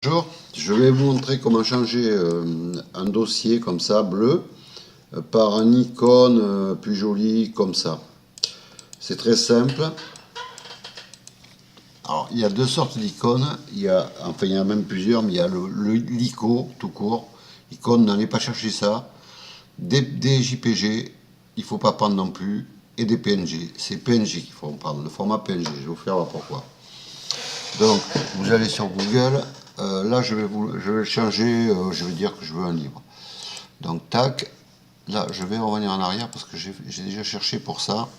Bonjour, je vais vous montrer comment changer un dossier comme ça, bleu, par un icône plus joli comme ça. C'est très simple. Alors, il y a deux sortes d'icônes. Il y en a même plusieurs, mais il y a l'ico tout court. Icône, n'allez pas chercher ça. Des JPG, il ne faut pas prendre non plus. Et des PNG. C'est PNG qu'il faut prendre, le format PNG. Je vais vous faire voir pourquoi. Donc, vous allez sur Google. Là, je vais le changer. Je vais dire que je veux un livre. Donc, tac. Là, je vais revenir en arrière parce que j'ai déjà cherché pour ça.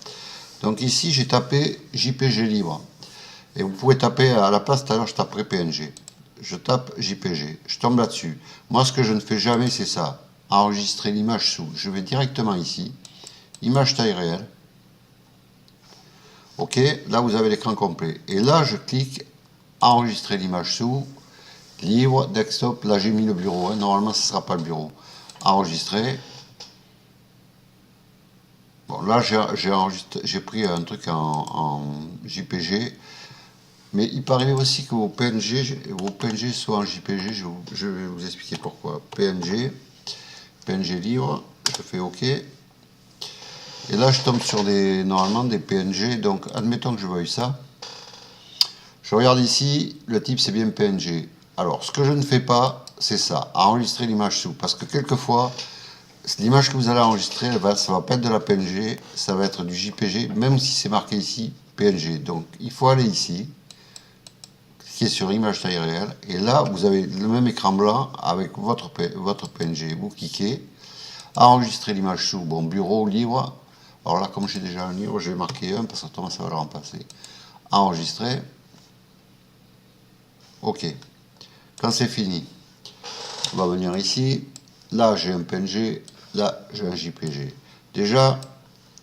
Donc, ici, j'ai tapé JPG libre. Et vous pouvez taper à la place, tout à l'heure, je taperai PNG. Je tape JPG. Je tombe là-dessus. Moi, ce que je ne fais jamais, c'est ça. Enregistrer l'image sous. Je vais directement ici. Image taille réelle. OK, là, vous avez l'écran complet. Et là, je clique enregistrer l'image sous. Livre, desktop. Là, j'ai mis le bureau. Hein. Normalement, ce ne sera pas le bureau. Enregistrer. Bon, là, j'ai pris un truc en JPG. Mais il paraît aussi que vos PNG soient en JPG. Je vais vous expliquer pourquoi. PNG livre. Je fais OK. Et là, je tombe sur normalement des PNG. Donc, admettons que je veuille ça. Je regarde ici. Le type, c'est bien PNG. Alors, ce que je ne fais pas, c'est ça. Enregistrer l'image sous. Parce que quelquefois, l'image que vous allez enregistrer, ça va pas être de la PNG. Ça va être du JPG. Même si c'est marqué ici PNG. Donc, il faut aller ici. Cliquez sur image taille réelle. Et là, vous avez le même écran blanc avec votre PNG. Vous cliquez. Enregistrer l'image sous. Bon, bureau, livre. Alors là, comme j'ai déjà un livre, je vais marquer un parce que autrement ça va le remplacer. Enregistrer. OK. Quand c'est fini, on va venir ici. Là, j'ai un PNG. Là, j'ai un JPG. Déjà,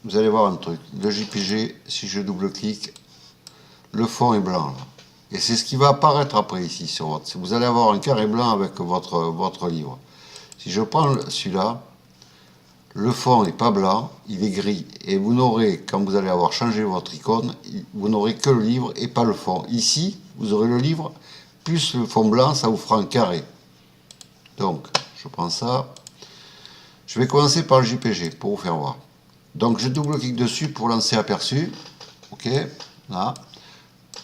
vous allez voir un truc. Le JPG, si je double-clique, le fond est blanc. Là. Et c'est ce qui va apparaître après ici sur votre. Vous allez avoir un carré blanc avec votre livre. Si je prends celui-là, le fond n'est pas blanc, il est gris. Et vous n'aurez, quand vous allez avoir changé votre icône, vous n'aurez que le livre et pas le fond. Ici, vous aurez le livre plus le fond blanc, ça vous fera un carré. Donc, je prends ça. Je vais commencer par le JPG pour vous faire voir. Donc, je double-clique dessus pour lancer aperçu. OK, là.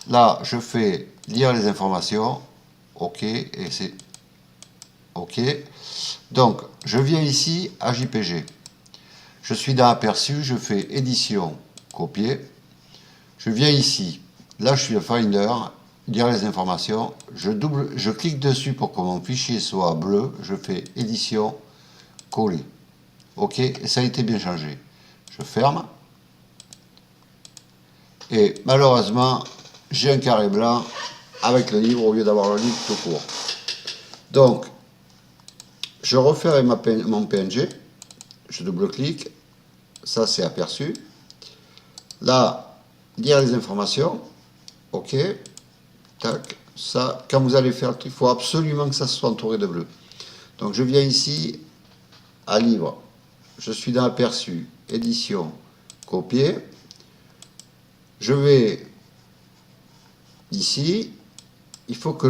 Là, je fais lire les informations. OK, et c'est OK. Donc, je viens ici à JPG. Je suis dans aperçu, je fais édition, copier. Je viens ici. Là, je suis le Finder, lire les informations. Je clique dessus pour que mon fichier soit bleu. Je fais édition, coller. OK, et ça a été bien changé. Je ferme. Et malheureusement, j'ai un carré blanc avec le livre au lieu d'avoir le livre tout court. Donc, je refais avec mon PNG. Je double-clique. Ça, c'est aperçu. Là, lire les informations. OK. Tac. Ça, quand vous allez faire le truc, il faut absolument que ça soit entouré de bleu. Donc, je viens ici à livre. Je suis dans aperçu. Édition. Copier. Je vais ici. Il faut que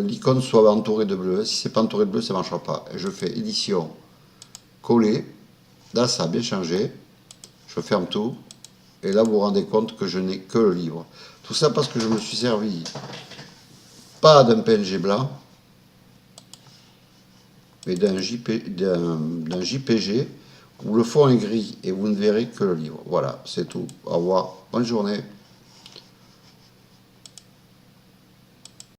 l'icône soit entouré de bleu. Si c'est pas entouré de bleu, ça ne marchera pas. Et je fais édition. Coller. Là, ça a bien changé. Je ferme tout. Et là, vous vous rendez compte que je n'ai que le livre. Tout ça parce que je me suis servi pas d'un PNG blanc, mais d'un JPG où le fond est gris et vous ne verrez que le livre. Voilà, c'est tout. Au revoir. Bonne journée.